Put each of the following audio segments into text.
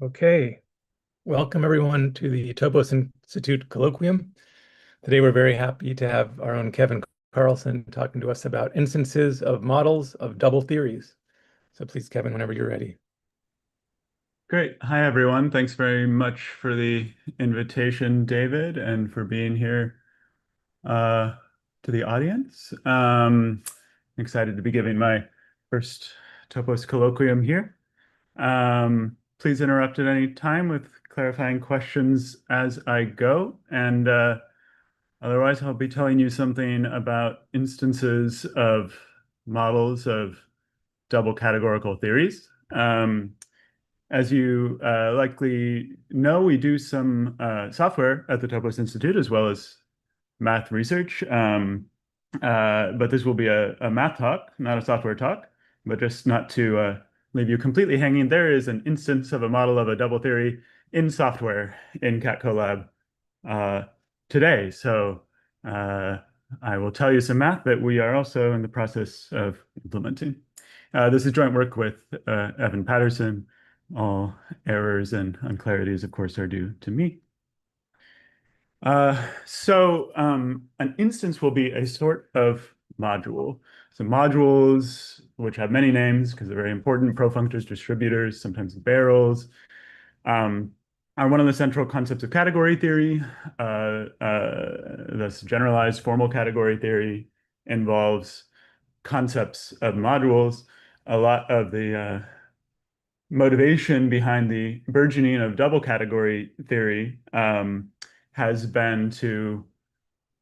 Okay, welcome everyone to the Topos Institute Colloquium. Today we're very happy to have our own Kevin Carlson talking to us about instances of models of double theories. So please, Kevin, whenever you're ready. Great. Hi, everyone. Thanks very much for the invitation, David, and for being here uh, to the audience. Excited to be giving my first Topos colloquium here. Please interrupt at any time with clarifying questions as I go. And otherwise, I'll be telling you something about instances of models of double categorical theories. As you likely know, we do some software at the Topos Institute as well as math research. But this will be a math talk, not a software talk. But just not to leave you completely hanging, there is an instance of a model of a double theory in software in CatCollab today. So I will tell you some math that we are also in the process of implementing. This is joint work with Evan Patterson. All errors and unclarities, of course, are due to me. An instance will be a sort of module. So modules, which have many names because they're very important, profunctors, distributors, sometimes barrels, are one of the central concepts of category theory. This generalized formal category theory involves concepts of modules. A lot of the motivation behind the burgeoning of double category theory has been to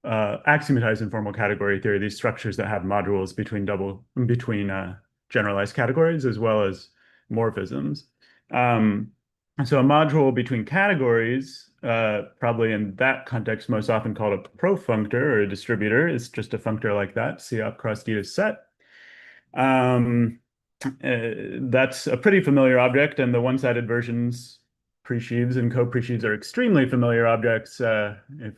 axiomatize informal category theory, these structures that have modules between generalized categories as well as morphisms. So a module between categories, probably in that context, most often called a profunctor or a distributor, is just a functor like that, C up cross D to set. That's a pretty familiar object, and the one-sided versions, presheaves and co-presheaves, are extremely familiar objects. If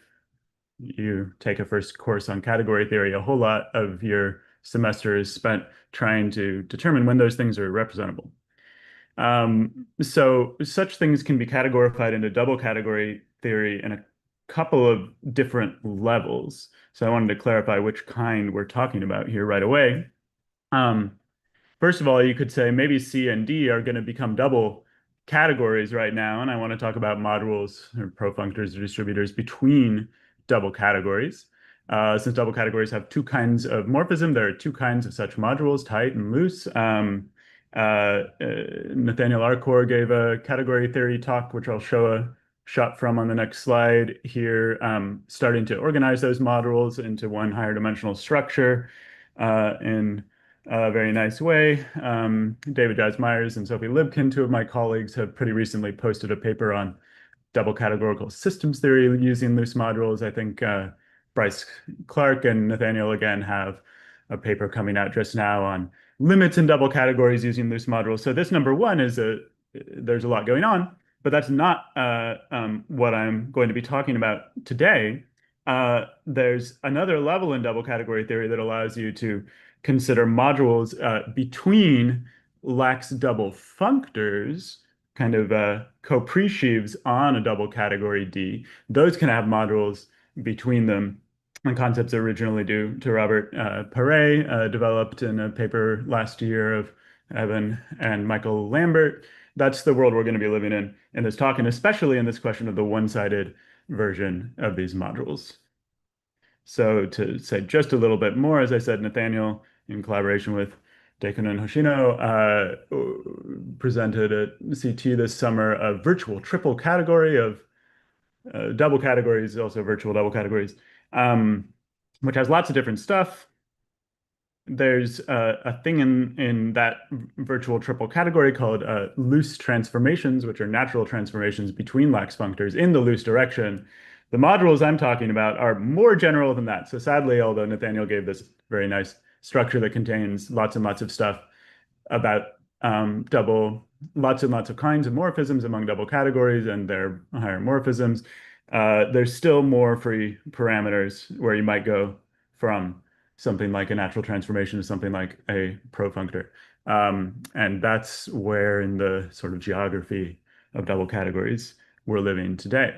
you take a first course on category theory, a whole lot of your semester is spent trying to determine when those things are representable. So such things can be categorified into double category theory in a couple of different levels. So I wanted to clarify which kind we're talking about here right away. First of all, you could say maybe C and D are going to become double categories right now, and I want to talk about modules or profunctors or distributors between double categories. Since double categories have two kinds of morphism, there are two kinds of such modules, tight and loose. Nathaniel Arcor gave a category theory talk, which I'll show a shot from on the next slide here, starting to organize those modules into one higher dimensional structure in a very nice way. David Giles-Myers and Sophie Libkin, two of my colleagues, have pretty recently posted a paper on double categorical systems theory using loose modules. I think Bryce Clark and Nathaniel again have a paper coming out just now on limits in double categories using loose modules. So this number one is there's a lot going on, but that's not what I'm going to be talking about today. There's another level in double category theory that allows you to consider modules between lax double functors, kind of co-presheaves on a double category D. Those can have modules between them. And concepts originally due to Robert Perret, developed in a paper last year of Evan and Michael Lambert. That's the world we're going to be living in this talk, and especially in this question of the one-sided version of these modules. So to say just a little bit more, as I said, Nathaniel, in collaboration with Daikun and Hoshino, presented at CT this summer a virtual triple category of double categories, also virtual double categories, which has lots of different stuff. There's a thing in that virtual triple category called loose transformations, which are natural transformations between lax functors in the loose direction. The modules I'm talking about are more general than that. So sadly, although Nathaniel gave this very nice structure that contains lots and lots of stuff about lots and lots of kinds of morphisms among double categories and their higher morphisms, there's still more free parameters where you might go from something like a natural transformation to something like a profunctor. And that's where in the sort of geography of double categories we're living today.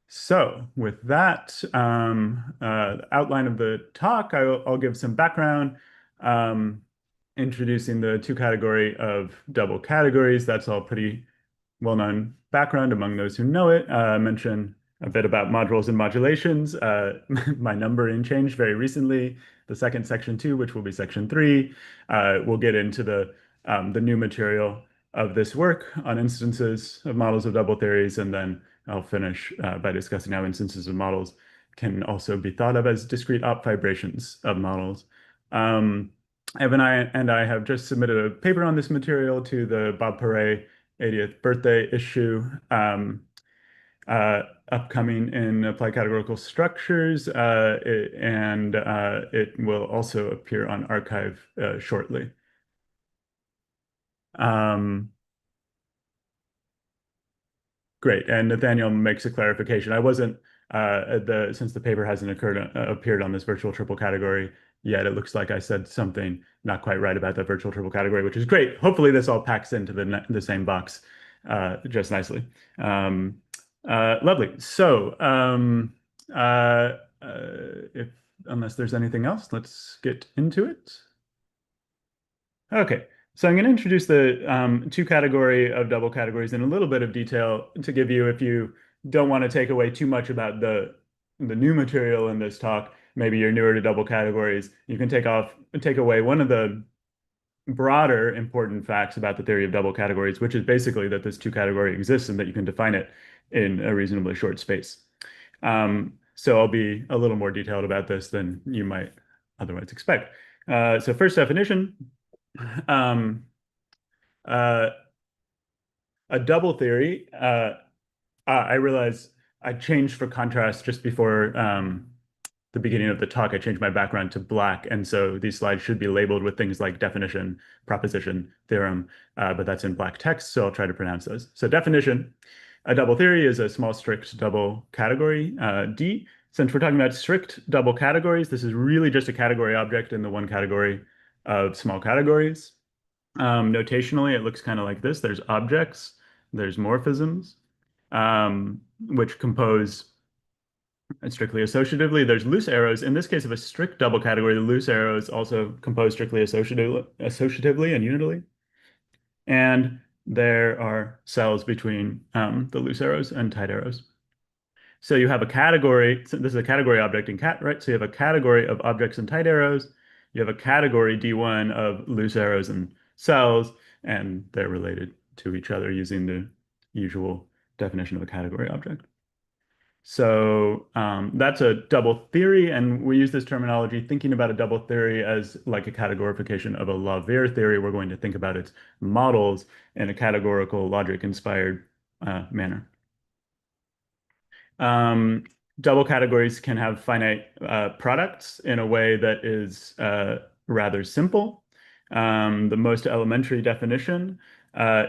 So with that outline of the talk, I'll give some background, introducing the two category of double categories. That's all pretty well-known background among those who know it. Mention a bit about modules and modulations. My numbering changed very recently. The second section 2, which will be section 3, we'll get into the new material of this work on instances of models of double theories, and then I'll finish by discussing how instances of models can also be thought of as discrete op vibrations of models. Evan and I have just submitted a paper on this material to the Bob Perret 80th birthday issue, upcoming in Applied Categorical Structures, and it will also appear on arXiv shortly. Great, and Nathaniel makes a clarification. I wasn't, since the paper hasn't appeared on this virtual triple category yet, it looks like I said something not quite right about that virtual triple category, which is great. Hopefully this all packs into the same box just nicely. Lovely. So unless there's anything else, let's get into it. Okay, so I'm going to introduce the two category of double categories in a little bit of detail to give you, if you don't want to take away too much about the new material in this talk, maybe you're newer to double categories, you can take away one of the broader important facts about the theory of double categories, which is basically that this two category exists and that you can define it in a reasonably short space. So I'll be a little more detailed about this than you might otherwise expect. So first definition, a double theory, I realize I changed for contrast just before the beginning of the talk. I changed my background to black, and so these slides should be labeled with things like definition, proposition, theorem, but that's in black text, so I'll try to pronounce those. So definition, a double theory is a small strict double category, D. Since we're talking about strict double categories, this is really just a category object in the one category of small categories. Notationally, it looks kind of like this. There's objects, there's morphisms, which compose strictly associatively. There's loose arrows. In this case of a strict double category, the loose arrows also compose strictly associatively and unitally. And there are cells between the loose arrows and tight arrows. So you have a category, so this is a category object in cat, right? So you have a category of objects and tight arrows. You have a category D1 of loose arrows and cells, and they're related to each other using the usual definition of a category object. So that's a double theory, and we use this terminology thinking about a double theory as like a categorification of a Lawvere theory. We're going to think about its models in a categorical logic-inspired manner. Double categories can have finite products in a way that is rather simple. The most elementary definition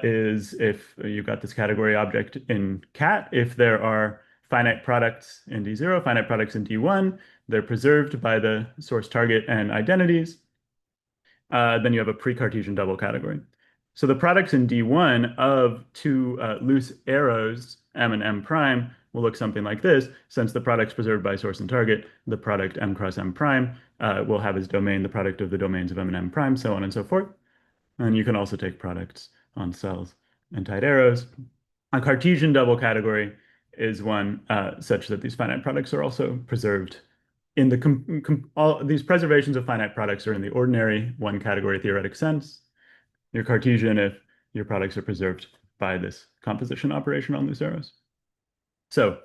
is if you've got this category object in cat, if there are finite products in D0, finite products in D1, they're preserved by the source target and identities, then you have a pre-Cartesian double category. So the products in D1 of two loose arrows, M and M prime, will look something like this. Since the product's preserved by source and target, the product M cross M prime will have as domain the product of the domains of M and M prime, so on and so forth. And you can also take products on cells and tight arrows. A Cartesian double category is one such that these finite products are also preserved in the all these preservations of finite products are in the ordinary one category theoretic sense. You're Cartesian if your products are preserved by this composition operation on loose arrows. So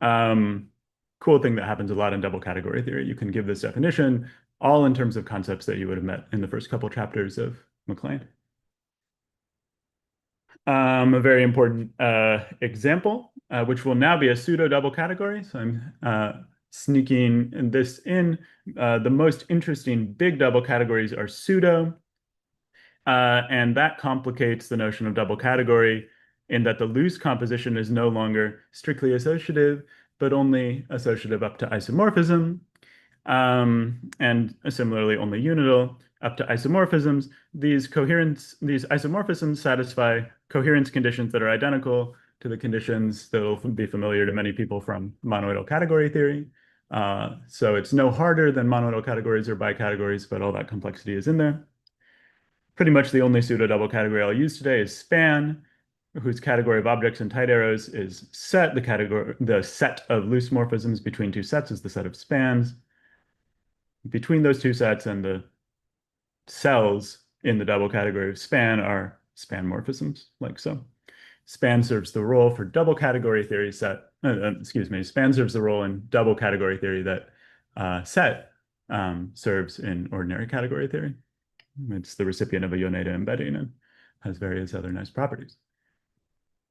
cool thing that happens a lot in double category theory. You can give this definition all in terms of concepts that you would have met in the first couple chapters of MacLean. A very important example, which will now be a pseudo double category. So I'm sneaking this in. The most interesting big double categories are pseudo, and that complicates the notion of double category in that the loose composition is no longer strictly associative, but only associative up to isomorphism, and similarly only unital up to isomorphisms. These isomorphisms satisfy coherence conditions that are identical to the conditions that will be familiar to many people from monoidal category theory. So it's no harder than monoidal categories or bicategories, but all that complexity is in there. Pretty much the only pseudo-double category I'll use today is span, whose category of objects and tight arrows is set. The set of loose morphisms between two sets is the set of spans. Between those two sets and the cells in the double category of span are span morphisms, like so. Span serves the role for double category theory set. Span serves the role in double category theory that set serves in ordinary category theory. It's the recipient of a Yoneda embedding and has various other nice properties.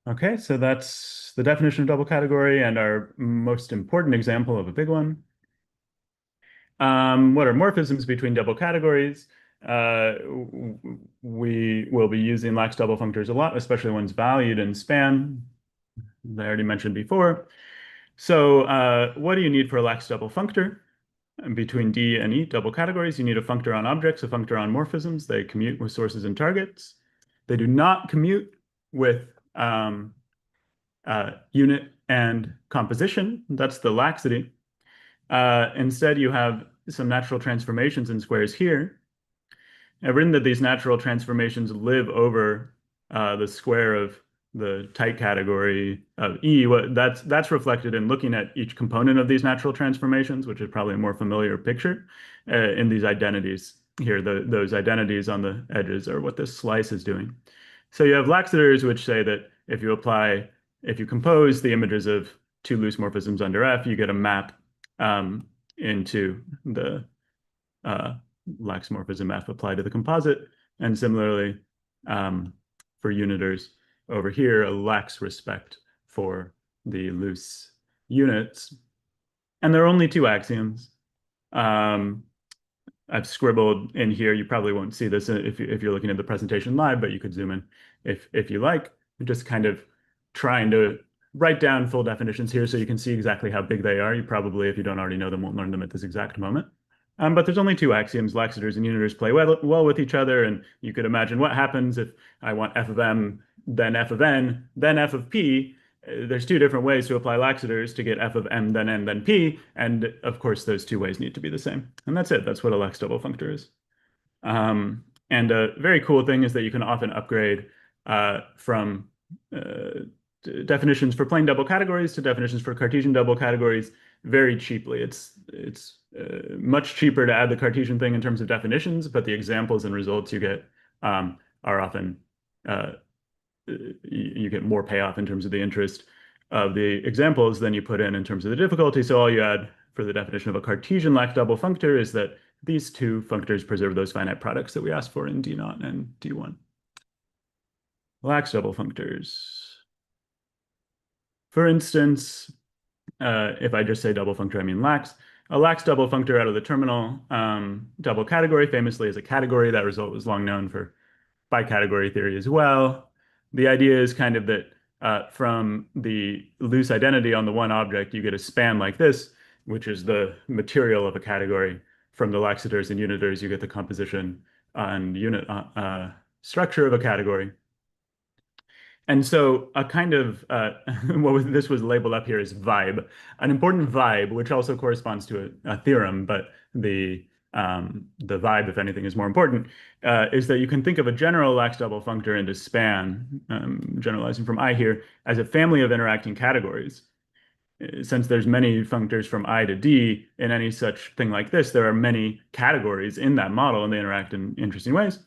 Okay, so that's the definition of double category and our most important example of a big one. What are morphisms between double categories? We will be using lax double functors a lot, especially ones valued in span, as I already mentioned before. So what do you need for a lax double functor? Between D and E double categories, you need a functor on objects, a functor on morphisms. They commute with sources and targets. They do not commute with unit and composition. That's the laxity. Instead, you have some natural transformations in squares here. I've written that these natural transformations live over the square of the tight category of E. That's reflected in looking at each component of these natural transformations, which is probably a more familiar picture in these identities here. Those identities on the edges are what this slice is doing. So you have laxators, which say that if you compose the images of two loose morphisms under F, you get a map into the lax morphism F applied to the composite. And similarly, for unitors over here, a lax respect for the loose units. And there are only two axioms. I've scribbled in here. You probably won't see this if you're looking at the presentation live, but you could zoom in if you like. I'm just kind of trying to write down full definitions here so you can see exactly how big they are. You probably, if you don't already know them, won't learn them at this exact moment. But there's only two axioms. Laxators and unitors play well with each other, and you could imagine what happens if I want f of m, then f of n, then f of p. There's two different ways to apply laxators to get f of m, then n, then p, and of course those two ways need to be the same. And that's it. That's what a lax double functor is. And a very cool thing is that you can often upgrade from definitions for plain double categories to definitions for Cartesian double categories very cheaply. It's much cheaper to add the Cartesian thing in terms of definitions, but the examples and results you get are often, you get more payoff in terms of the interest of the examples than you put in terms of the difficulty. So all you add for the definition of a Cartesian lax double functor is that these two functors preserve those finite products that we asked for in D0 and D1. Lax double functors. For instance, if I just say double functor, I mean lax. A lax double functor out of the terminal double category famously is a category. That result was long known for bicategory theory as well. The idea is kind of that from the loose identity on the one object, you get a span like this, which is the material of a category. From the laxators and unitors, you get the composition and unit structure of a category. And so a kind of, this was labeled up here as vibe, an important vibe, which also corresponds to a theorem, but the vibe, if anything, is more important, is that you can think of a general lax double functor into span, generalizing from I here, as a family of interacting categories. Since there's many functors from I to D in any such thing like this, there are many categories in that model and they interact in interesting ways.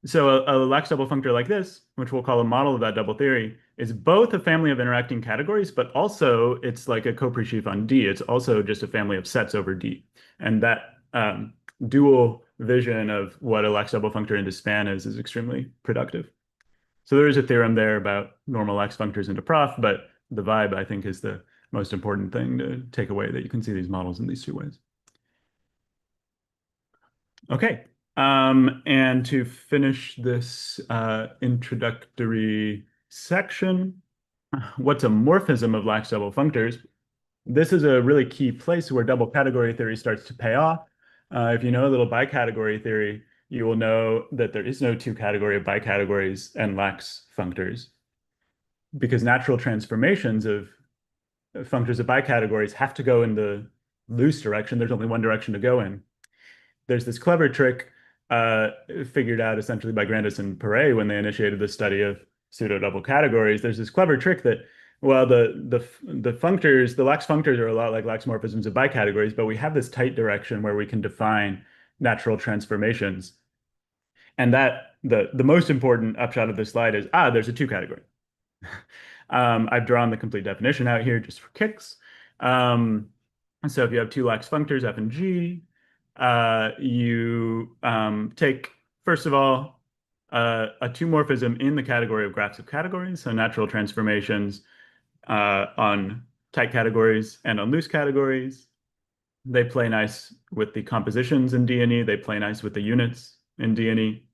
So a lax double functor like this, which we'll call a model of that double theory, is both a family of interacting categories, but also it's like a Coprey-Sheaf on D. It's also just a family of sets over D. And that dual vision of what a lax double functor into span is extremely productive. So there is a theorem there about normal lax functors into prof, but the vibe, I think, is the most important thing to take away, that you can see these models in these two ways. Okay. And to finish this introductory section, what's a morphism of lax double functors? This is a really key place where double category theory starts to pay off. If you know a little bicategory theory, you will know that there is no two category of bicategories and lax functors, because natural transformations of functors of bicategories have to go in the loose direction. There's only one direction to go in. There's this clever trick figured out essentially by Grandis and Perret when they initiated the study of pseudo double categories. There's this clever trick that, well, the functors, the lax functors are a lot like lax morphisms of bicategories, but we have this tight direction where we can define natural transformations. And that the most important upshot of this slide is, there's a two category. I've drawn the complete definition out here just for kicks. So if you have two lax functors, f and g, you take, first of all, a two-morphism in the category of graphs of categories, so natural transformations on tight categories and on loose categories. They play nice with the compositions in D&E. They play nice with the units in D&E.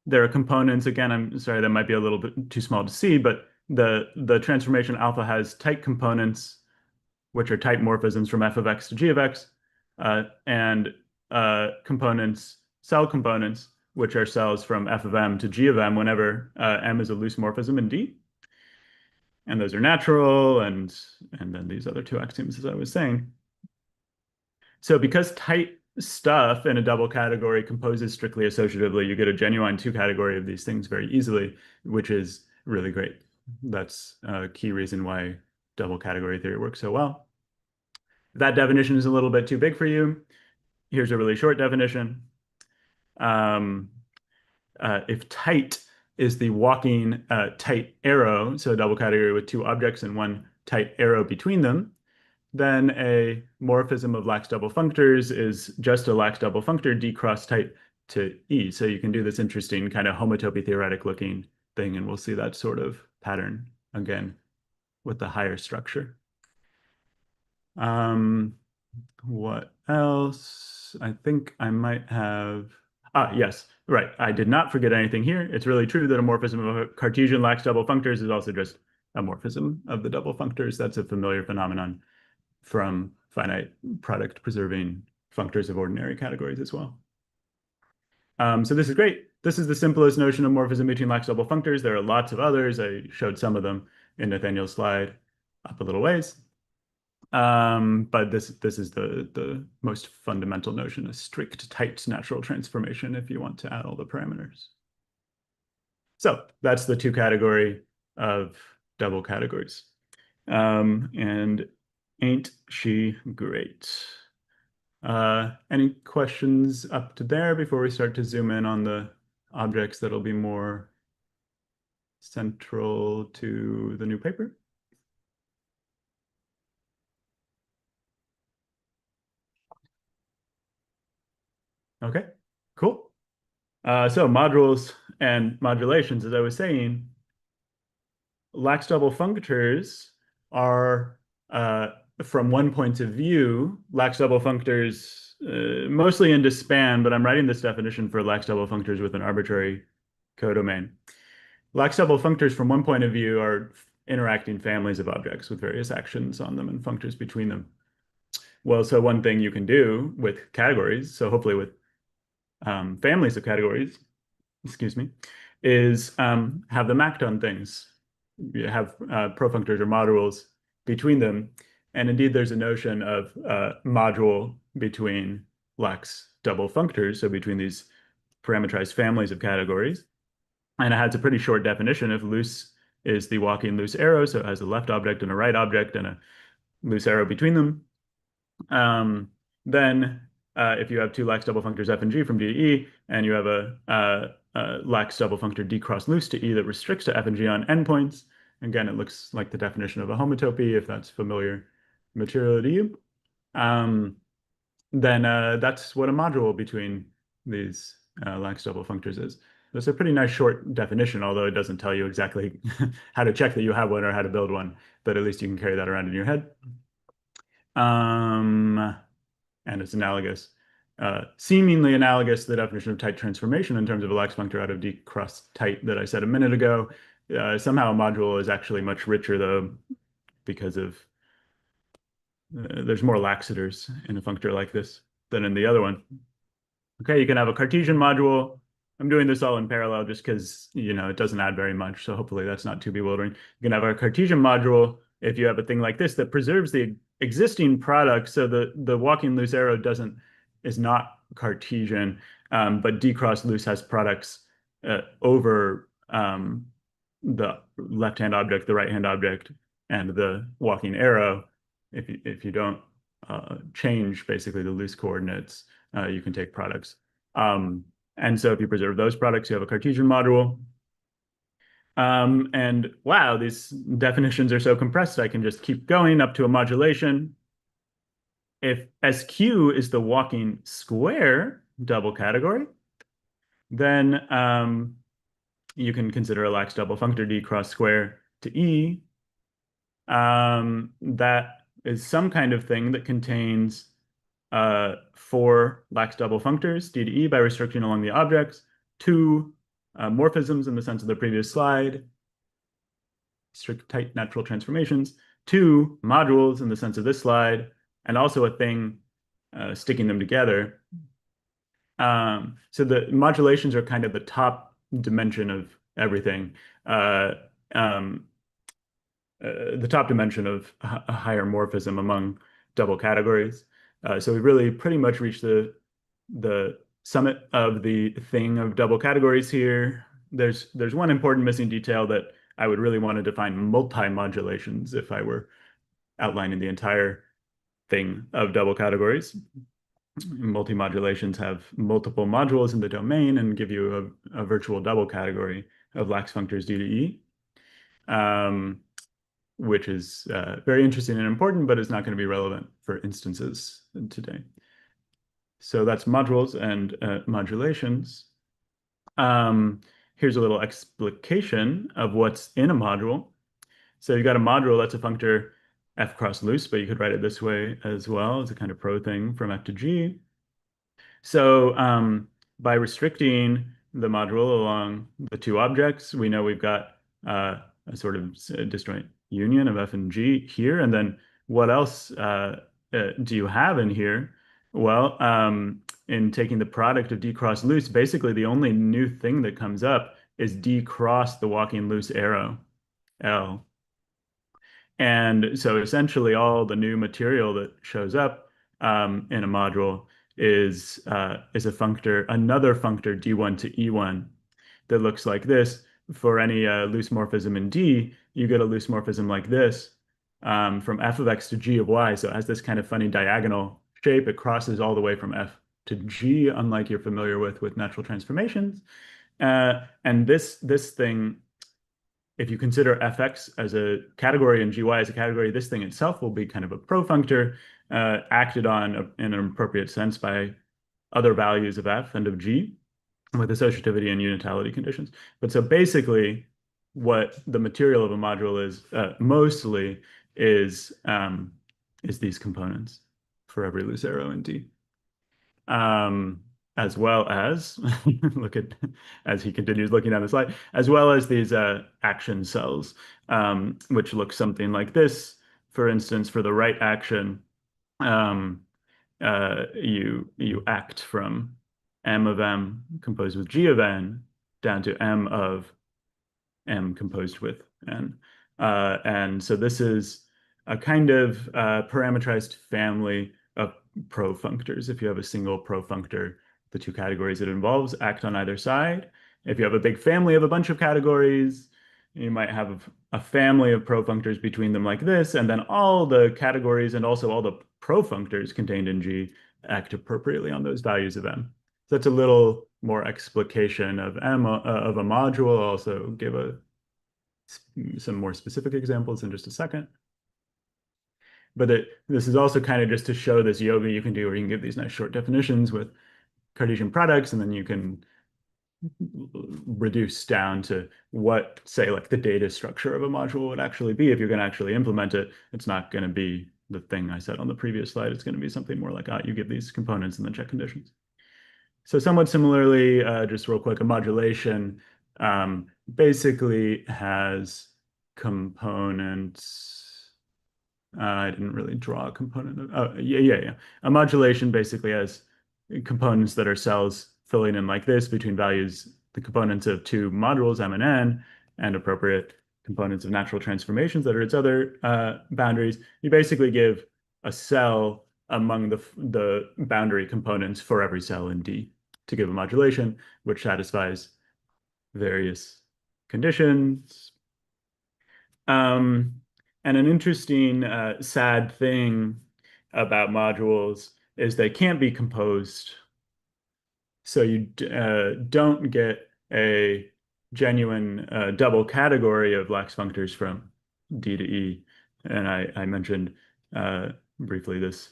There are components, again, I'm sorry, that might be a little bit too small to see, but the transformation alpha has tight components, which are tight morphisms from f of x to g of x, and components, cell components, which are cells from f of m to g of m whenever m is a loose morphism in D. And those are natural, and then these other two axioms, as I was saying. So because tight stuff in a double category composes strictly associatively, you get a genuine two category of these things very easily, which is really great. That's a key reason why double category theory works so well. If that definition is a little bit too big for you, here's a really short definition. If tight is the walking tight arrow, so a double category with two objects and one tight arrow between them, then a morphism of lax double functors is just a lax double functor D cross tight to E. So you can do this interesting kind of homotopy theoretic looking thing, and we'll see that sort of pattern again with the higher structure. What else? I think I might have... yes, right. I did not forget anything here. It's really true that a morphism of a Cartesian lax double functors is also just a morphism of the double functors. That's a familiar phenomenon from finite product preserving functors of ordinary categories as well. So this is great. This is the simplest notion of morphism between lax double functors. There are lots of others. I showed some of them in Nathaniel's slide up a little ways. But this is the most fundamental notion, a strict tight natural transformation if you want to add all the parameters. So that's the two category of double categories. And ain't she great? Any questions up to there before we start to zoom in on the objects that'll be more central to the new paper? Okay, cool. So modules and modulations, as I was saying, lax double functors are, from one point of view, lax double functors mostly into span, but I'm writing this definition for lax double functors with an arbitrary codomain. Lax double functors from one point of view are interacting families of objects with various actions on them and functors between them. Well, so one thing you can do with categories, so hopefully with families of categories, excuse me, is have them act on things. You have profunctors or modules between them. And indeed, there's a notion of module between lax double functors, so between these parametrized families of categories. And it has a pretty short definition. If loose is the walking loose arrow, so it has a left object and a right object and a loose arrow between them. Then if you have two lax double functors f and g from D to E, and you have a lax double functor d cross loose to E that restricts to f and g on endpoints, again, it looks like the definition of a homotopy, if that's familiar material to you, then that's what a module between these lax double functors is. That's a pretty nice short definition, although it doesn't tell you exactly how to check that you have one or how to build one, but at least you can carry that around in your head. And it's analogous, seemingly analogous to the definition of tight transformation in terms of a lax functor out of D cross tight that I said a minute ago. Somehow a module is actually much richer, though, because of there's more laxators in a functor like this than in the other one. Okay, you can have a Cartesian module. I'm doing this all in parallel just because, it doesn't add very much. So hopefully that's not too bewildering. You can have a Cartesian module if you have a thing like this that preserves the existing product. So the walking loose arrow is not Cartesian, but D cross loose has products over the left-hand object, the right-hand object, and the walking arrow. If you don't change basically the loose coordinates, you can take products. And so if you preserve those products, you have a Cartesian module. And wow, these definitions are so compressed, I can just keep going up to a modulation. If SQ is the walking square double category, then you can consider a lax double functor D cross square to E. That is some kind of thing that contains four lax double functors, D to E, by restricting along the objects, two morphisms in the sense of the previous slide, strict tight natural transformations, two modules in the sense of this slide, and also a thing sticking them together. So the modulations are kind of the top dimension of everything. The top dimension of a higher morphism among double categories. So we really pretty much reached the summit of the thing of double categories here. There's one important missing detail that I would really want to define multi-modulations if I were outlining the entire thing of double categories. Multi-modulations have multiple modules in the domain and give you a virtual double category of lax functors D to E. Which is very interesting and important, but is not going to be relevant for instances today. So that's modules and modulations. Here's a little explication of what's in a module. So you've got a module that's a functor f cross loose, but you could write it this way as well as a kind of pro thing from f to g. So by restricting the module along the two objects, we know we've got a sort of disjoint union of f and g here. And then what else do you have in here? Well, in taking the product of d cross loose, basically the only new thing that comes up is d cross the walking loose arrow, L. And so essentially all the new material that shows up in a module is a functor, another functor d1 to e1 that looks like this. For any loose morphism in D, you get a loose morphism like this from f of x to g of y. So it has this kind of funny diagonal shape. It crosses all the way from f to g, unlike you're familiar with natural transformations. And this thing, if you consider fx as a category and gy as a category, this thing itself will be kind of a profunctor acted on in an appropriate sense by other values of f and of g, with associativity and unitality conditions. But so basically, what the material of a module is mostly is these components for every loose arrow in D. As well as, as he continues looking down the slide, as well as these action cells, which look something like this. For instance, for the right action, you act from m of m composed with g of n down to m of m composed with n. And so this is a kind of parameterized family of profunctors. If you have a single profunctor, the two categories it involves act on either side. If you have a big family of a bunch of categories, you might have a family of profunctors between them like this, and then all the categories and also all the profunctors contained in G act appropriately on those values of M. So that's a little more explication of M of a module. I'll also give some more specific examples in just a second. But this is also kind of just to show this yoga you can do where you can give these nice short definitions with Cartesian products, and then you can reduce down to what, say, like the data structure of a module would actually be if you're going to actually implement it. It's not going to be the thing I said on the previous slide. It's going to be something more like, you give these components and then check conditions. So somewhat similarly, just real quick, a modulation basically has components. I didn't really draw a component. A modulation basically has components that are cells filling in like this between values, the components of two modules, M and N, and appropriate components of natural transformations that are its other boundaries. You basically give a cell among the boundary components for every cell in D to give a modulation, which satisfies various conditions. And an interesting sad thing about modules is they can't be composed. So you don't get a genuine double category of Lax functors from D to E. And I mentioned briefly this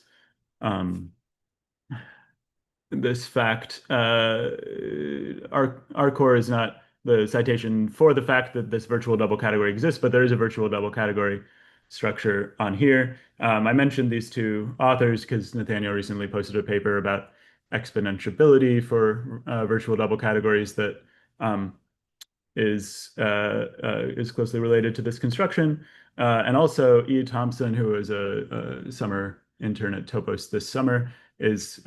this fact. Our core is not the citation for the fact that this virtual double category exists, but there is a virtual double category structure on here. I mentioned these two authors because Nathaniel recently posted a paper about exponentiability for virtual double categories that is closely related to this construction. And also E. Thompson, who was a summer intern at Topos this summer, is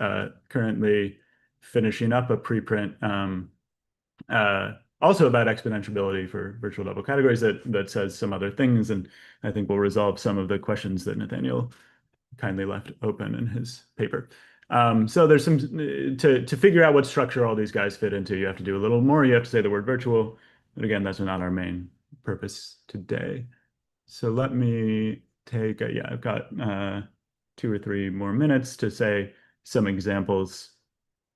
currently finishing up a preprint also about exponentiability for virtual double categories that says some other things, and I think will resolve some of the questions that Nathaniel kindly left open in his paper. So there's some to figure out what structure all these guys fit into. You have to do a little more. You have to say the word virtual, but again, that's not our main purpose today. So let me take I've got 2 or 3 more minutes to say some examples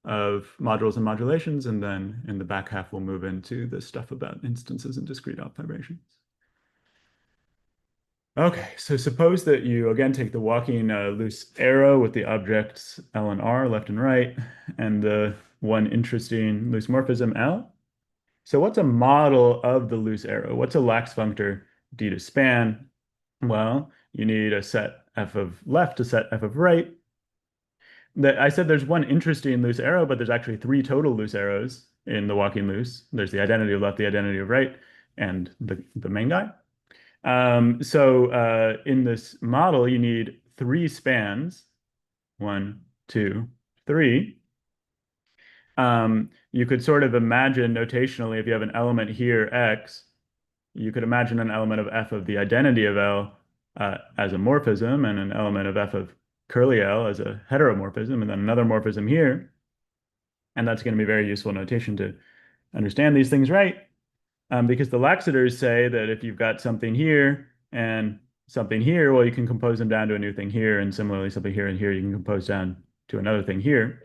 of modules and modulations, and then in the back half we'll move into the stuff about instances and discrete operations. Okay, so suppose that you again take the walking loose arrow with the objects L and R left and right, and the one interesting loose morphism L. So what's a model of the loose arrow? What's a lax functor D to span? Well, you need a set F of left, a set F of right. I said there's one interesting loose arrow, but there's actually 3 total loose arrows in the walking loose. There's the identity of left, the identity of right, and the main guy. So in this model, you need 3 spans. 1, 2, 3. You could sort of imagine notationally, if you have an element here, X, you could imagine an element of F of the identity of L as a morphism, and an element of F of curly L as a heteromorphism, and then another morphism here. And that's going to be very useful notation to understand these things right. Because the laxators say that if you've got something here and something here, well, you can compose them down to a new thing here, and similarly something here and here you can compose down to another thing here,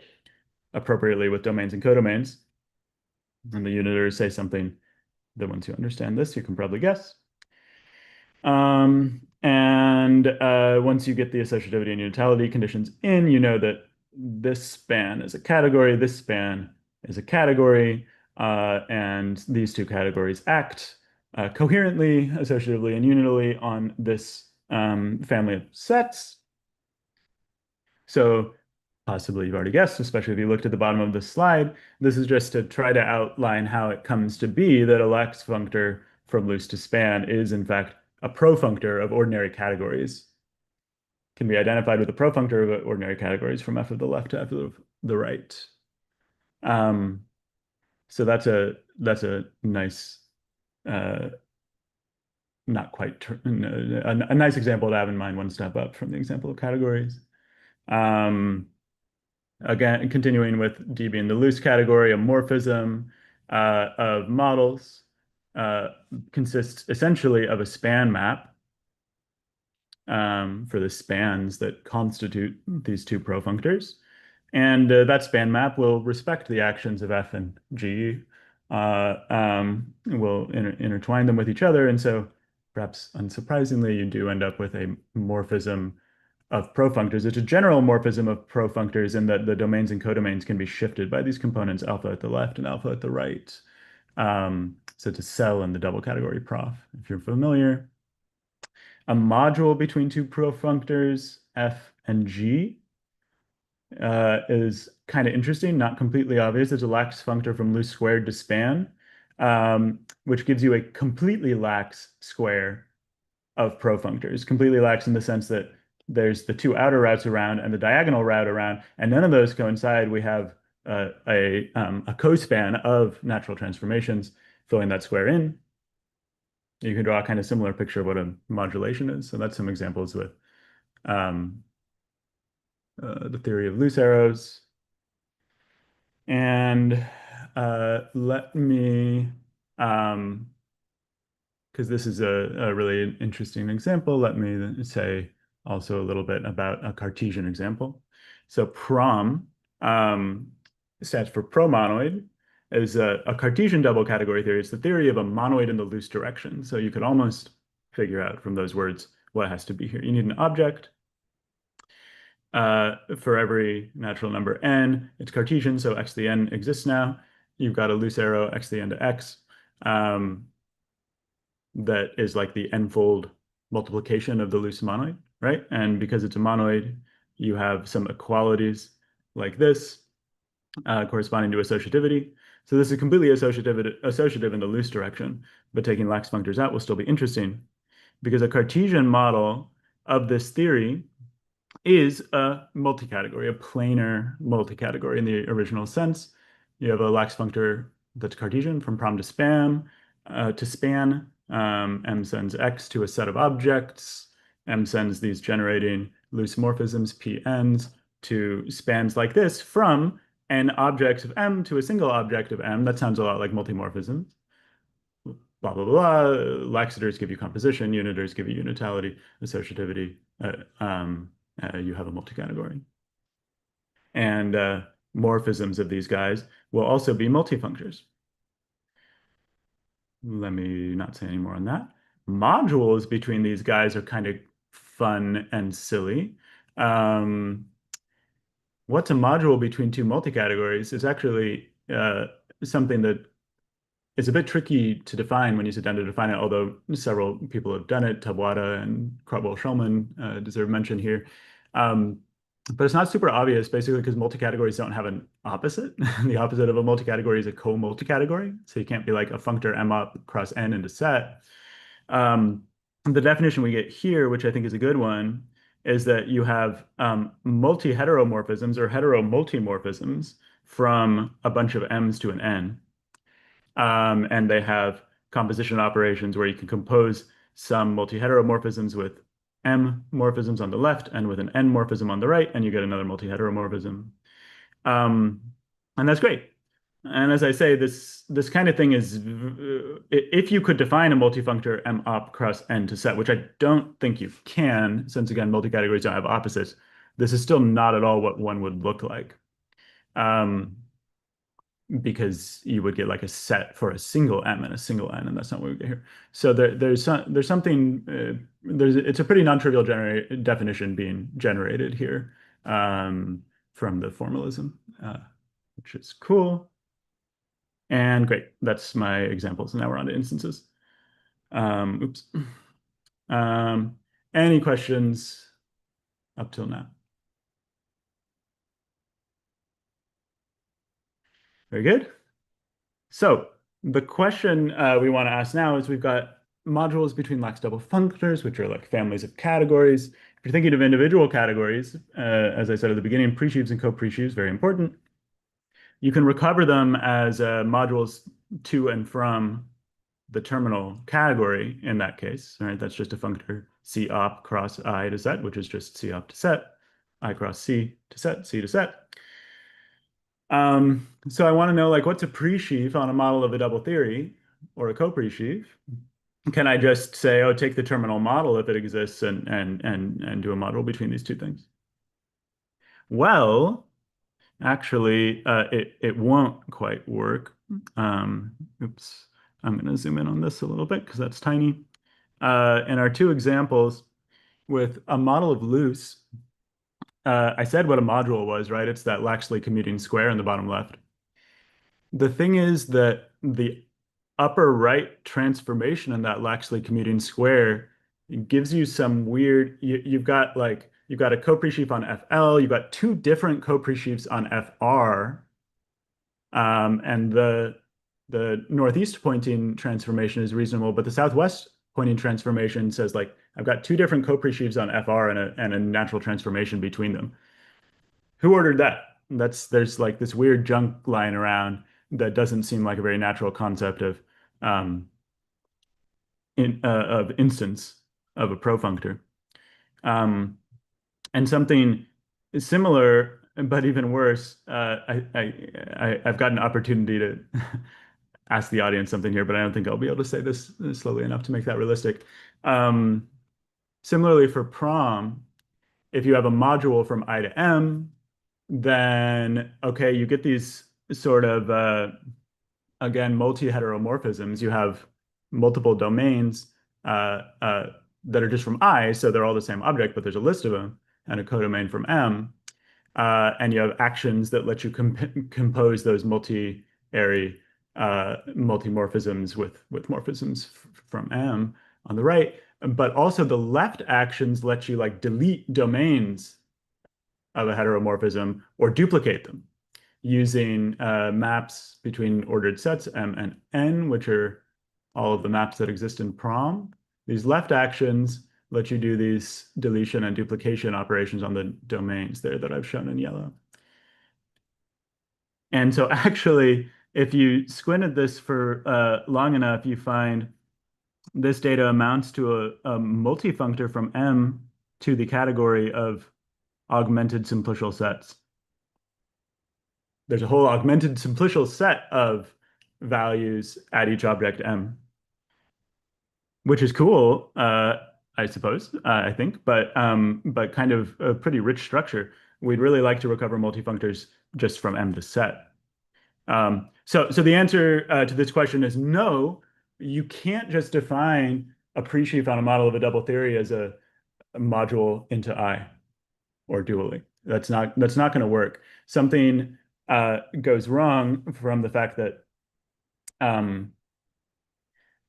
appropriately with domains and codomains. And the unitors say something that once you understand this, you can probably guess. And once you get the associativity and unitality conditions in, you know that this span is a category, this span is a category, and these 2 categories act coherently, associatively, and unitally on this family of sets. So possibly you've already guessed, especially if you looked at the bottom of the slide, this is just to try to outline how it comes to be that a lax functor from loose to span is in fact a profunctor of ordinary categories. Can be identified with a profunctor of ordinary categories from F of the left to F of the right. So that's a nice, not quite a nice example to have in mind one step up from the example of categories. Again, continuing with D being the loose category, a morphism of models consists essentially of a span map for the spans that constitute these 2 profunctors. And that span map will respect the actions of F and G, will intertwine them with each other. And so perhaps unsurprisingly, you do end up with a morphism of profunctors. It's a general morphism of profunctors in that the domains and codomains can be shifted by these components, alpha at the left and alpha at the right. So to cell in the double category prof, if you're familiar. A module between 2 profunctors, F and G, is kind of interesting, not completely obvious. There's a lax functor from loose squared to span, which gives you a completely lax square of profunctors. Completely lax in the sense that there's the two outer routes around and the diagonal route around, and none of those coincide. We have a co-span of natural transformations filling that square in. You can draw a kind of similar picture of what a modulation is. So that's some examples with the theory of loose arrows. And let me, because this is a really interesting example, let me say also a little bit about a Cartesian example. So PROM stands for promonoid, is a Cartesian double category theory. It's the theory of a monoid in the loose direction. So you could almost figure out from those words what has to be here. You need an object for every natural number n. It's Cartesian, so x to the n exists now. You've got a loose arrow x to the n to x that is like the n-fold multiplication of the loose monoid, right? And because it's a monoid, you have some equalities like this corresponding to associativity. So this is completely associative in the loose direction, but taking lax functors out will still be interesting because a Cartesian model of this theory is a multicategory, a planar multicategory in the original sense. You have a lax functor that's Cartesian from prom to span. M sends x to a set of objects. M sends these generating loose morphisms, Pn's, to spans like this from n objects of M to a single object of M. That sounds a lot like multimorphisms. Blah, blah, blah. Laxators give you composition. Unitors give you unitality, associativity. You have a multicategory. And morphisms of these guys will also be multifunctors. Let me not say any more on that. Modules between these guys are kind of fun and silly. What's a module between two multicategories is actually something that is a bit tricky to define when you sit down to define it, although several people have done it. Tabuada and Krotwell-Schulman deserve mention here. But it's not super obvious, basically, because multicategories don't have an opposite. The opposite of a multicategory is a co-multicategory. So you can't be like a functor M up cross N into set. The definition we get here, which I think is a good one, is that you have multi-heteromorphisms or heteromultimorphisms from a bunch of M's to an N. And they have composition operations where you can compose some multi-heteromorphisms with M morphisms on the left and with an N morphism on the right, and you get another multi-heteromorphism. And that's great. And as I say, this kind of thing is, if you could define a multifunctor M op cross N to set, which I don't think you can, since again, multicategories don't have opposites, this is still not at all what one would look like. Because you would get like a set for a single M and a single N, and that's not what we get here. So there's something, it's a pretty non-trivial definition being generated here from the formalism, which is cool. And great, that's my examples. And now we're on to instances. Oops. Any questions up till now? Very good. So the question we want to ask now is we've got modules between lax double functors, which are like families of categories. If you're thinking of individual categories, as I said at the beginning, presheaves and co-presheaves, very important. You can recover them as modules to and from the terminal category in that case, right? That's just a functor C op cross I to set, which is just C op to set, I cross C to set, C to set. So I want to know, like, what's a presheaf on a model of a double theory or a co-presheaf? Can I just say, oh, take the terminal model if it exists and do a model between these two things? Well, actually, it won't quite work. Oops, I'm going to zoom in on this a little bit because that's tiny. In our two examples, with a model of loose, I said what a module was, right? It's that laxly commuting square in the bottom left. The thing is that the upper right transformation in that laxly commuting square gives you some weird, you've got a co-presheaf on FL, you've got two different co-presheafs on FR, and the northeast pointing transformation is reasonable, but the southwest pointing transformation says like, I've got two different co-presheaves on FR and a natural transformation between them. Who ordered that? There's like this weird junk lying around that doesn't seem like a very natural concept of instance of a profunctor. And something similar, but even worse, I've got an opportunity to ask the audience something here, but I don't think I'll be able to say this slowly enough to make that realistic. Similarly for prom, if you have a module from I to M, then okay, you get these sort of again multi-heteromorphisms. You have multiple domains that are just from I, so they're all the same object, but there's a list of them, and a codomain from M. And you have actions that let you compose those multi-array multimorphisms with morphisms from M on the right. But also the left actions let you like delete domains of a heteromorphism or duplicate them using maps between ordered sets M and N, which are all of the maps that exist in prom. These left actions let you do these deletion and duplication operations on the domains there that I've shown in yellow. And so actually, if you squint at this for long enough, you find this data amounts to a multifunctor from M to the category of augmented simplicial sets. There's a whole augmented simplicial set of values at each object M, which is cool, I suppose, I think, but kind of a pretty rich structure. We'd really like to recover multifunctors just from M to set. So the answer to this question is no, you can't just define a presheaf on a model of a double theory as a module into I or dually. That's not going to work. Something goes wrong from the fact that,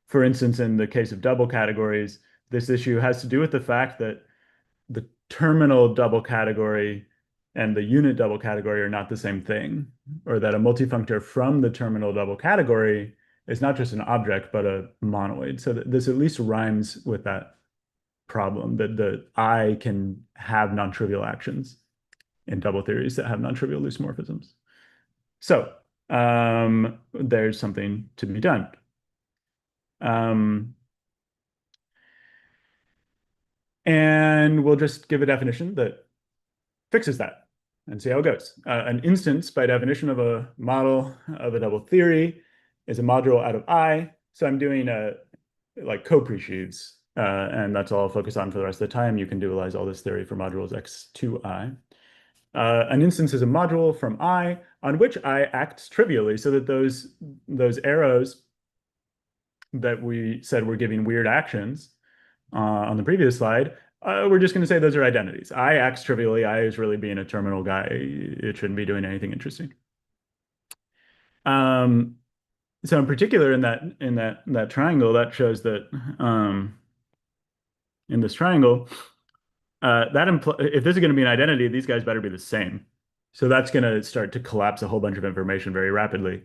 for instance, in the case of double categories, this issue has to do with the fact that the terminal double category and the unit double category are not the same thing, or that a multifunctor from the terminal double category is not just an object, but a monoid. So this at least rhymes with that problem, that the I can have non-trivial actions in double theories that have non-trivial loose morphisms. So there's something to be done. And we'll just give a definition that fixes that and see how it goes. An instance, by definition, of a model of a double theory is a module out of I. So I'm doing like co-presheaves, and that's all I'll focus on for the rest of the time. You can dualize all this theory for modules X to I. An instance is a module from I on which I acts trivially, so that those arrows that we said were giving weird actions on the previous slide, we're just going to say those are identities. I acts trivially. I is really being a terminal guy. It shouldn't be doing anything interesting. So in particular, in that triangle, that shows that in this triangle, if this is going to be an identity, these guys better be the same. So that's going to start to collapse a whole bunch of information very rapidly.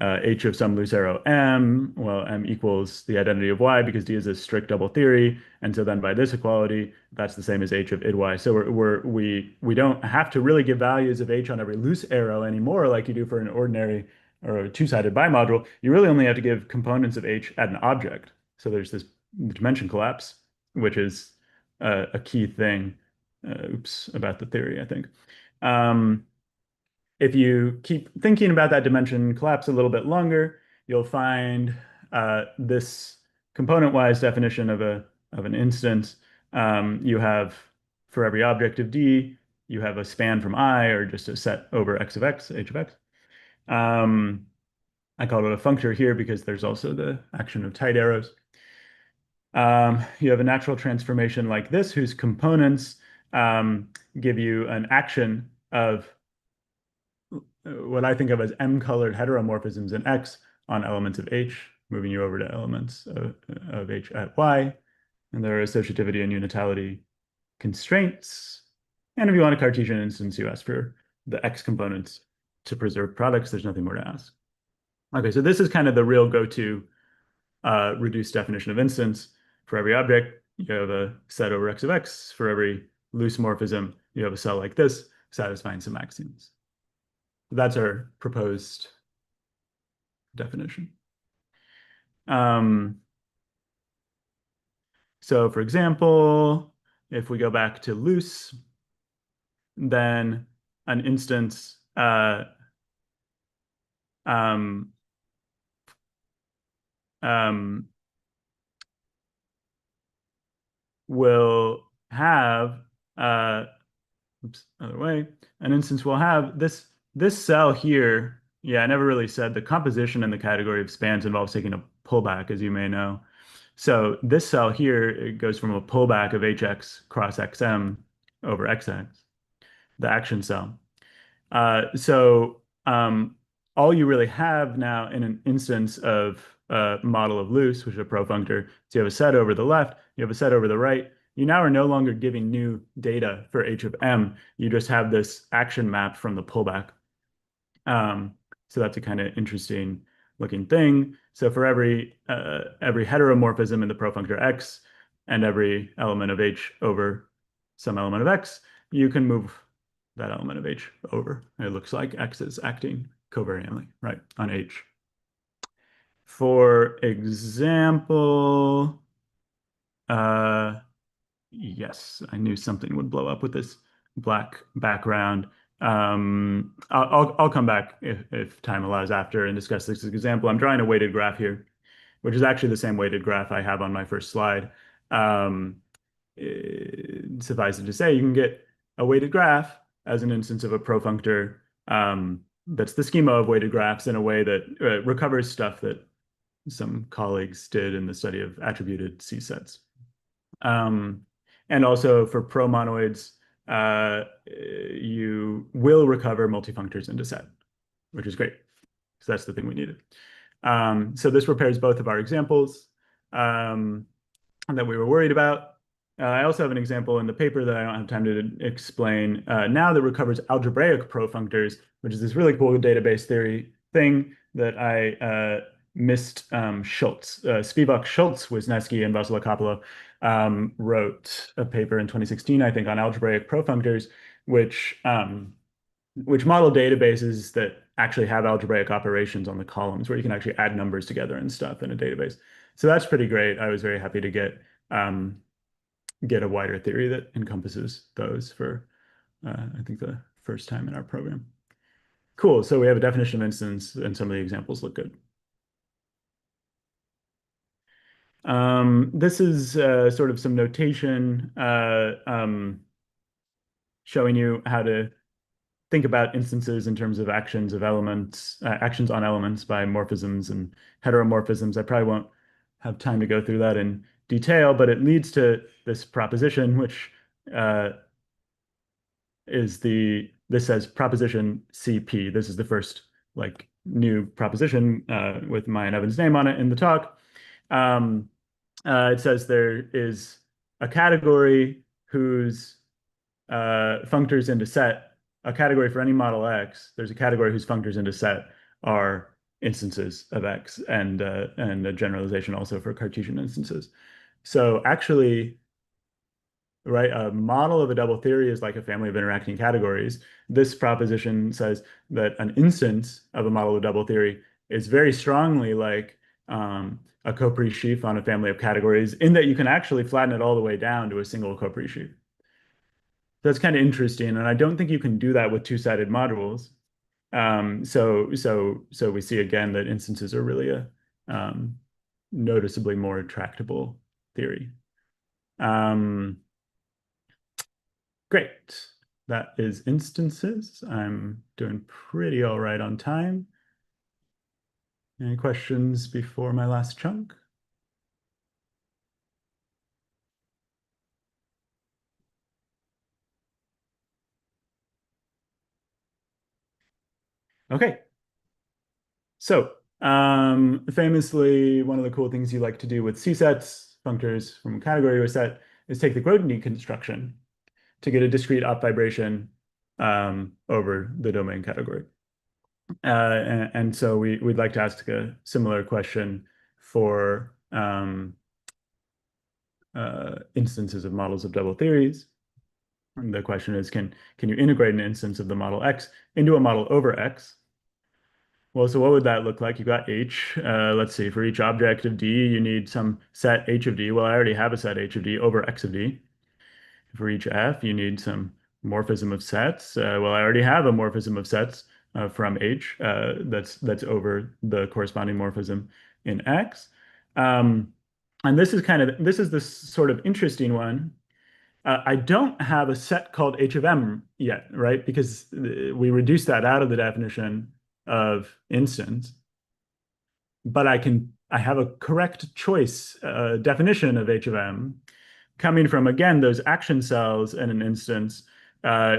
H of some loose arrow M, well, M equals the identity of Y because D is a strict double theory. And so then by this equality, that's the same as H of id Y. So we don't have to really give values of H on every loose arrow anymore like you do for an ordinary or a two-sided bimodule. You really only have to give components of H at an object. So there's this dimension collapse, which is a key thing, about the theory, I think. If you keep thinking about that dimension collapse a little bit longer, you'll find this component-wise definition of an instance. You have, for every object of D, you have a span from I, or just a set over X of X, H of X. I called it a functor here because there's also the action of tight arrows. You have a natural transformation like this, whose components give you an action of what I think of as M-colored heteromorphisms in X on elements of H, moving you over to elements of H at Y. And there are associativity and unitality constraints. And if you want a Cartesian instance, you ask for the X components to preserve products. There's nothing more to ask. Okay, so this is kind of the real go-to reduced definition of instance. For every object, you have a set over X of X. For every loose morphism, you have a cell like this, satisfying some axioms. That's our proposed definition. So for example, if we go back to loose, then an instance will have other way. An instance will have this cell here. Yeah, I never really said the composition in the category of spans involves taking a pullback, as you may know. So this cell here, it goes from a pullback of hx cross xm over xx, the action cell. All you really have now in an instance of a model of loose, which is a profunctor, so you have a set over the left, you have a set over the right. You now are no longer giving new data for h of m. You just have this action map from the pullback. So that's a kind of interesting looking thing. So for every heteromorphism in the profunctor x and every element of h over some element of x, you can move that element of h over. It looks like x is acting covariantly, right, on h. For example, yes, I knew something would blow up with this black background. I'll come back if time allows after and discuss this example. I'm drawing a weighted graph here, which is actually the same weighted graph I have on my first slide. Suffice it to say, you can get a weighted graph as an instance of a profunctor that's the schema of weighted graphs in a way that recovers stuff that some colleagues did in the study of attributed C-sets. And also for promonoids, you will recover multifunctors into set, which is great. So that's the thing we needed. So this repairs both of our examples that we were worried about. I also have an example in the paper that I don't have time to explain now that recovers algebraic profunctors, which is this really cool database theory thing that I missed Schultz. Spivak, Schultz, Wisknesky, and Vasilakopoulou wrote a paper in 2016, I think, on algebraic profunctors, which model databases that actually have algebraic operations on the columns where you can actually add numbers together and stuff in a database. So that's pretty great. I was very happy to get a wider theory that encompasses those for, I think, the first time in our program. Cool. So we have a definition of instance, and some of the examples look good. This is sort of some notation showing you how to think about instances in terms of actions of elements, actions on elements by morphisms and heteromorphisms. I probably won't have time to go through that in detail, but it leads to this proposition, which this says proposition CP. This is the first like new proposition with Maya and Evan's name on it in the talk. It says there is a category whose functors into set, a category for any model X, there's a category whose functors into set are instances of X, and a generalization also for Cartesian instances. So actually, right, a model of a double theory is like a family of interacting categories. This proposition says that an instance of a model of double theory is very strongly like a Coprey sheaf on a family of categories, in that you can actually flatten it all the way down to a single Coprey sheaf. That's kind of interesting, and I don't think you can do that with two-sided modules. So we see again that instances are really a noticeably more tractable theory. Great. That is instances. I'm doing pretty all right on time. Any questions before my last chunk? Okay. So famously, one of the cool things you like to do with C-sets, functors from a category to a set, is take the Grothendieck construction to get a discrete op vibration over the domain category. And so we'd like to ask a similar question for instances of models of double theories. And the question is, can you integrate an instance of the model X into a model over X? Well, so what would that look like? You've got H. Let's see, for each object of D, you need some set H of D. Well, I already have a set H of D over X of D. For each F, you need some morphism of sets. Well, I already have a morphism of sets from H that's over the corresponding morphism in X. And this is this sort of interesting one. I don't have a set called H of M yet, right? Because we reduced that out of the definition of instance. But I have a correct choice definition of H of M coming from, again, those action cells in an instance,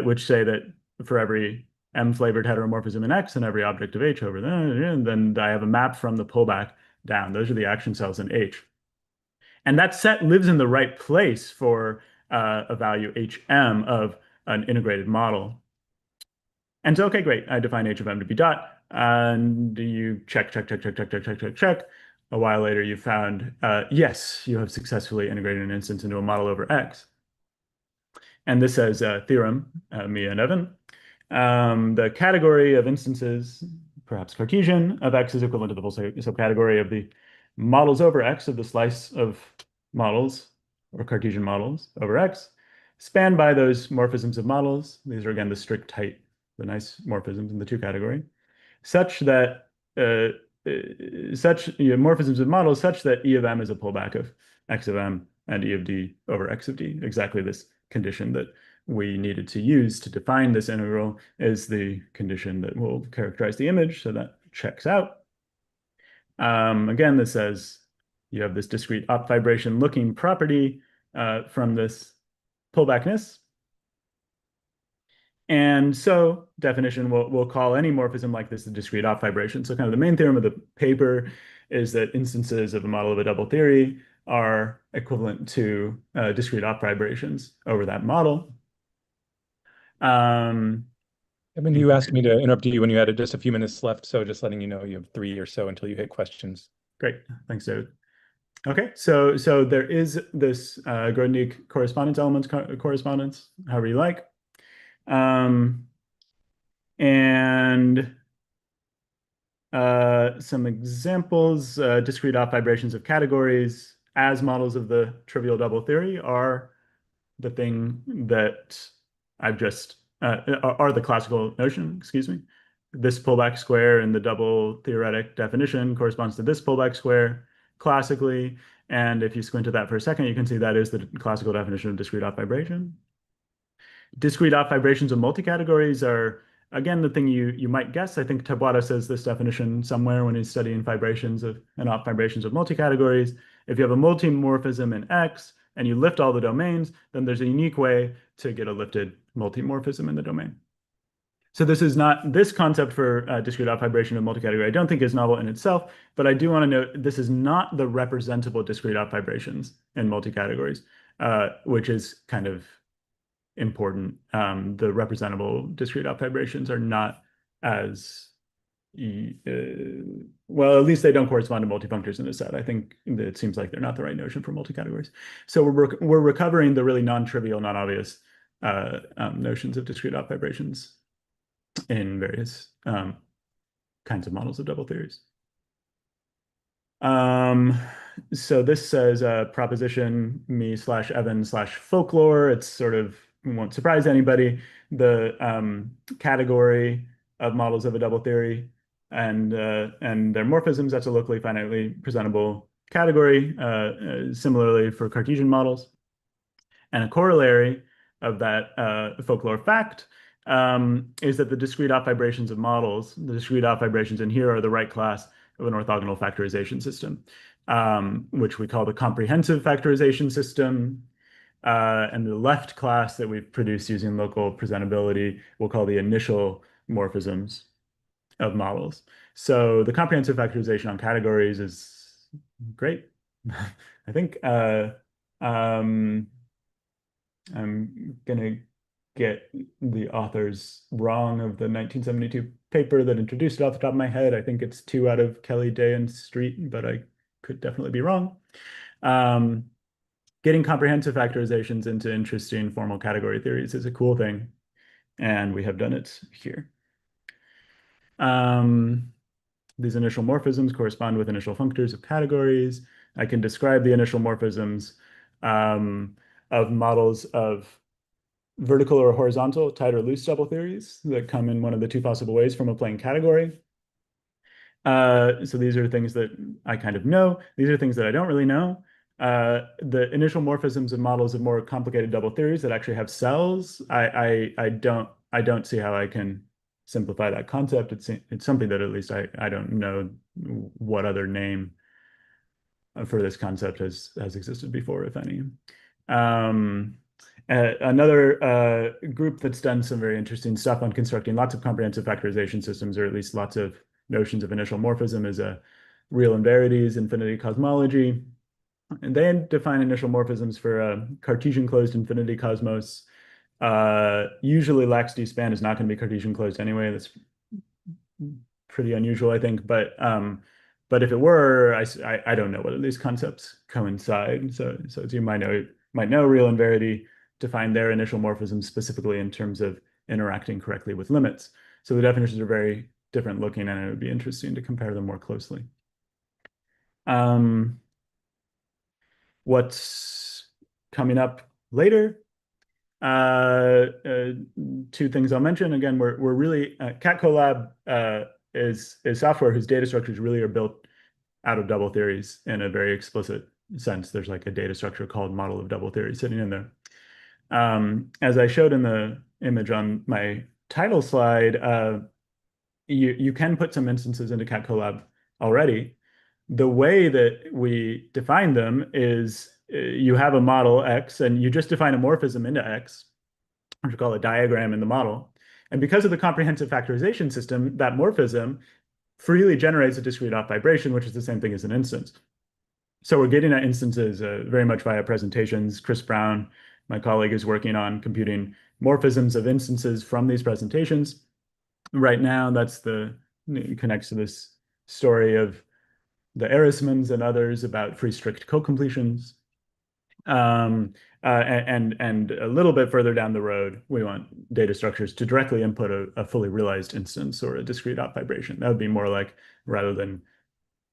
which say that for every M-flavored heteromorphism in X and every object of H over there, and then I have a map from the pullback down. Those are the action cells in H. And that set lives in the right place for a value HM of an integrated model. And so, okay, great. I define H of M to be dot. And you check. A while later, you found, yes, you have successfully integrated an instance into a model over X. And this says theorem, Mia and Evan. The category of instances, perhaps Cartesian, of X is equivalent to the full subcategory of the models over X of the slice of models or Cartesian models over X, spanned by those morphisms of models. These are, again, the strict height, the nice morphisms in the two category, such that morphisms of models such that E of M is a pullback of X of M and E of D over X of D. Exactly this condition that we needed to use to define this integral is the condition that will characterize the image, so that checks out. Again, this says you have this discrete op vibration looking property from this pullbackness. And so definition, we'll call any morphism like this a discrete op vibration. So kind of the main theorem of the paper is that instances of a model of a double theory are equivalent to discrete op vibrations over that model. I mean, you asked me to interrupt you when you had just a few minutes left, so just letting you know you have 3 or so until you hit questions. Great, thanks, David. Okay, so there is this Grothendieck correspondence elements correspondence, however you like. And some examples, discrete op vibrations of categories as models of the trivial double theory are the thing that I've just, are the classical notion, excuse me. This pullback square in the double theoretic definition corresponds to this pullback square classically. And if you squint at that for a second, you can see that is the classical definition of discrete op vibration. Discrete op vibrations of multicategories are, again, the thing you might guess. I think Tabuada says this definition somewhere when he's studying vibrations of and op vibrations of multicategories. If you have a multimorphism in X and you lift all the domains, then there's a unique way to get a lifted multimorphism in the domain. So this is not, this concept for discrete op vibration of multicategory I don't think is novel in itself, but I do want to note this is not the representable discrete op vibrations in multicategories, which is kind of important. The representable discrete op vibrations are not as, well, at least they don't correspond to multifunctors in this set. I think it seems like they're not the right notion for multicategories. So we're recovering the really non-trivial, non-obvious notions of discrete op vibrations in various kinds of models of double theories. So this says proposition me/Evan/folklore. It's sort of, won't surprise anybody. The category of models of a double theory and their morphisms, that's a locally finitely presentable category, similarly for Cartesian models. And a corollary of that folklore fact is that the discrete op vibrations of models, the discrete op vibrations in here are the right class of an orthogonal factorization system, which we call the comprehensive factorization system. And the left class that we've produced using local presentability we'll call the initial morphisms of models. So the comprehensive factorization on categories is great. I think I'm gonna get the authors wrong of the 1972 paper that introduced it off the top of my head. I think it's 2 out of Kelly, Day, and Street, but I could definitely be wrong. Getting comprehensive factorizations into interesting formal category theories is a cool thing, and we have done it here. These initial morphisms correspond with initial functors of categories. I can describe the initial morphisms of models of vertical or horizontal, tight or loose double theories that come in one of the two possible ways from a plane category. So these are things that I kind of know. These are things that I don't really know. The initial morphisms of models of more complicated double theories that actually have cells, I don't see how I can simplify that concept. It's something that at least I don't know what other name for this concept has existed before, if any. Another group that's done some very interesting stuff on constructing lots of comprehensive factorization systems, or at least lots of notions of initial morphism, is real invarities, infinity cosmology. And they define initial morphisms for a Cartesian closed infinity cosmos. Usually lax-D span is not going to be Cartesian closed anyway. That's pretty unusual, I think. But if it were, I don't know whether these concepts coincide. So as you might know, real inverity define their initial morphisms specifically in terms of interacting correctly with limits. So the definitions are very different looking, and it would be interesting to compare them more closely. What's coming up later? Two things I'll mention. Again, we're really CatCollab is software whose data structures really are built out of double theories in a very explicit sense. There's like a data structure called model of double theory sitting in there. As I showed in the image on my title slide, you can put some instances into CatCollab already. The way that we define them is you have a model X, and you just define a morphism into X, which we call a diagram in the model. And because of the comprehensive factorization system, that morphism freely generates a discrete off vibration, which is the same thing as an instance. So we're getting at instances very much via presentations. Chris Brown, my colleague, is working on computing morphisms of instances from these presentations. Right now, it connects to this story of the Erismans and others about free strict co-completions. And a little bit further down the road, we want data structures to directly input a fully realized instance or a discrete off vibration. That would be more like, rather than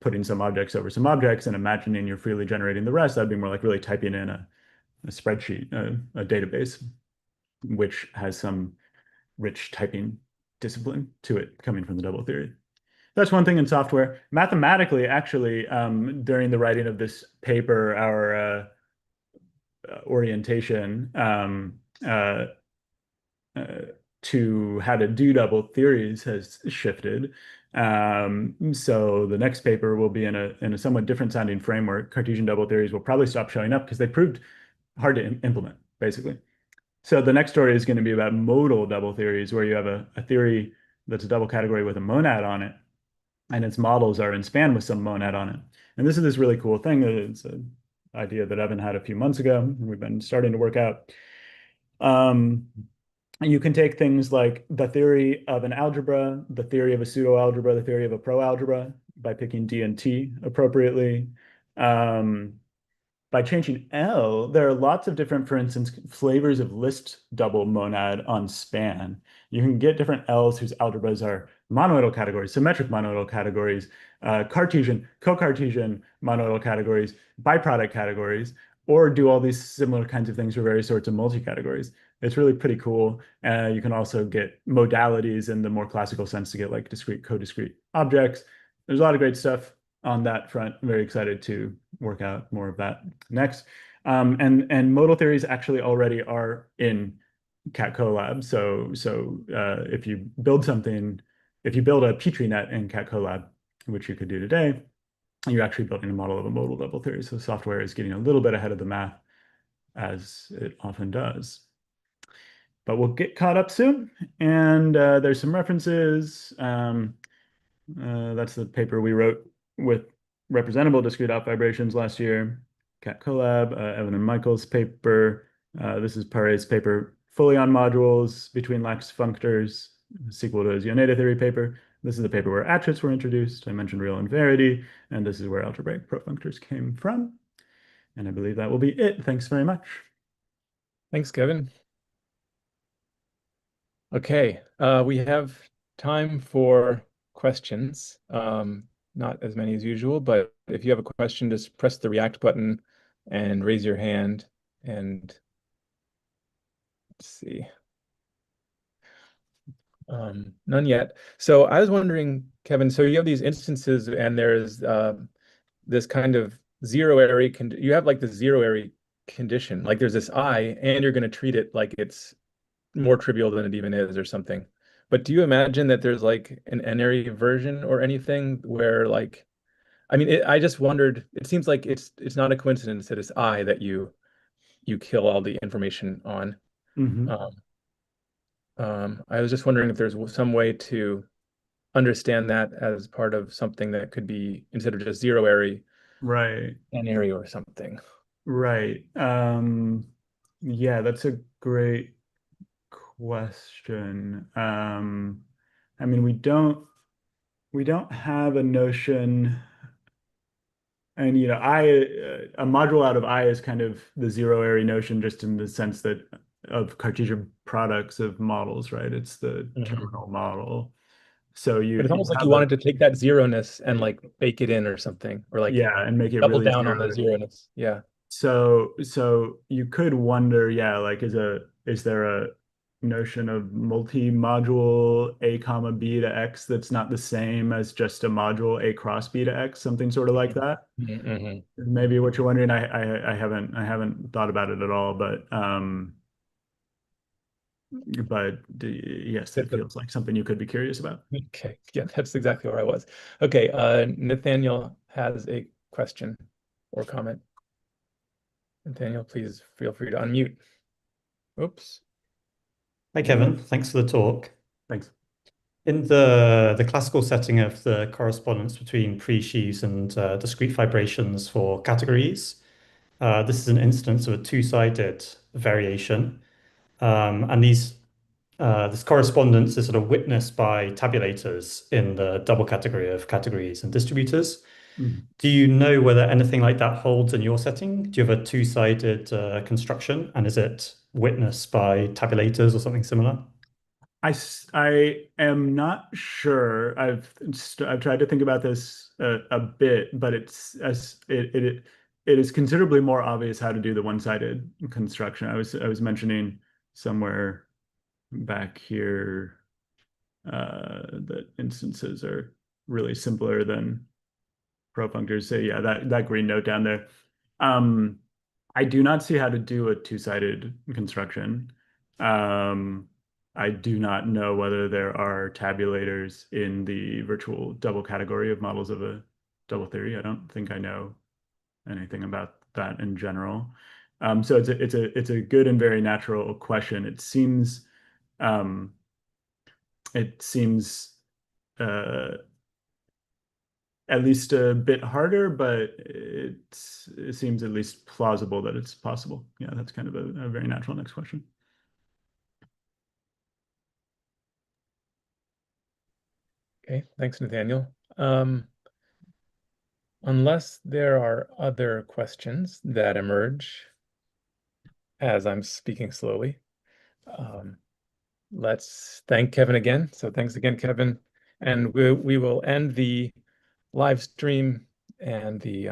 putting some objects over some objects and imagining you're freely generating the rest, that'd be more like really typing in a spreadsheet, a database, which has some rich typing discipline to it coming from the double theory. That's one thing in software. Mathematically, actually, during the writing of this paper, our orientation to how to do double theories has shifted. So the next paper will be in a somewhat different sounding framework. Cartesian double theories will probably stop showing up because they proved hard to implement, basically. So the next story is going to be about modal double theories, where you have a theory that's a double category with a monad on it, and its models are in span with some monad on it. And this is this really cool thing. It's an idea that Evan had a few months ago, and we've been starting to work out. You can take things like the theory of an algebra, the theory of a pseudo-algebra, the theory of a pro-algebra, by picking D and T appropriately. By changing L, there are lots of different, for instance, flavors of list double monad on span. You can get different L's whose algebras are monoidal categories, symmetric monoidal categories, Cartesian, co-Cartesian monoidal categories, biproduct categories, or do all these similar kinds of things for various sorts of multi-categories. It's really pretty cool. You can also get modalities in the more classical sense to get like discrete, co-discrete objects. There's a lot of great stuff on that front. I'm very excited to work out more of that next. And modal theories actually already are in CatCollab. So if you build a Petri net in CatCollab, which you could do today, you're actually building a model of a modal double theory. So software is getting a little bit ahead of the math, as it often does. But we'll get caught up soon. And there's some references. That's the paper we wrote with representable discrete off vibrations last year. CatCollab, Evan and Michael's paper. This is Pare's paper, fully on modules between lax functors, sequel to his Yoneda theory paper. This is the paper where attributes were introduced. I mentioned real and verity, and this is where algebraic profunctors came from. And I believe that will be it. Thanks very much. Thanks, Kevin. Okay, we have time for questions. Not as many as usual, but if you have a question, just press the React button and raise your hand. And let's see. None yet. So I was wondering, Kevin, so you have these instances and there's this kind of zero array you have like the zero array condition. Like there's this I, and you're going to treat it like it's more trivial than it even is or something. But do you imagine that there's like an n-ary version or anything where like, I mean, I just wondered, it seems like it's not a coincidence that it's I that you kill all the information on. Mhm. Um, I was just wondering if there's some way to understand that as part of something that could be, instead of just zero array, Right, n-ary or something. right. Yeah, that's a great question. I mean, we don't have a notion, and I a module out of I is kind of the zero array notion, just in the sense that of Cartesian products of models, right? It's the Mhm. terminal model. So But it's you almost like you have a wanted to take that zeroness and like bake it in or something, or like yeah, and make it double really down on zero. the zeroness. Yeah. So you could wonder, yeah, like is there a notion of multi-module A comma B to X that's not the same as just a module A cross B to X, something sort of like that? Mm-hmm. Maybe what you're wondering. I haven't thought about it at all, but yes, that feels like something you could be curious about. Okay, yeah, that's exactly where I was. Okay, Nathaniel has a question or comment. Nathaniel, please feel free to unmute. Oops. Hi, Kevin. Thanks for the talk. Thanks. In the classical setting of the correspondence between pre-sheaves and discrete vibrations for categories, this is an instance of a two-sided variation. And this correspondence is sort of witnessed by tabulators in the double category of categories and distributors. Mhm. Do you know whether anything like that holds in your setting? Do you have a two-sided construction, and is it witnessed by tabulators or something similar? I am not sure. I've tried to think about this a bit, but it is considerably more obvious how to do the one-sided construction. I was mentioning somewhere back here that instances are really simpler than profunctors. So yeah, that green note down there. Um, I do not see how to do a two-sided construction. Um, I do not know whether there are tabulators in the virtual double category of models of a double theory. I don't think I know anything about that in general. So it's a good and very natural question. Um, it seems uh, at least a bit harder, but it seems at least plausible that it's possible. Yeah, that's kind of a very natural next question. Okay, thanks, Nathaniel. Unless there are other questions that emerge as I'm speaking slowly, um, let's thank Kevin again. So thanks again, Kevin. And we will end the live stream and the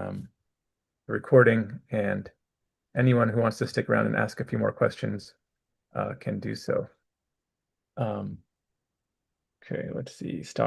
recording, and anyone who wants to stick around and ask a few more questions can do so. Okay, let's see. Stop.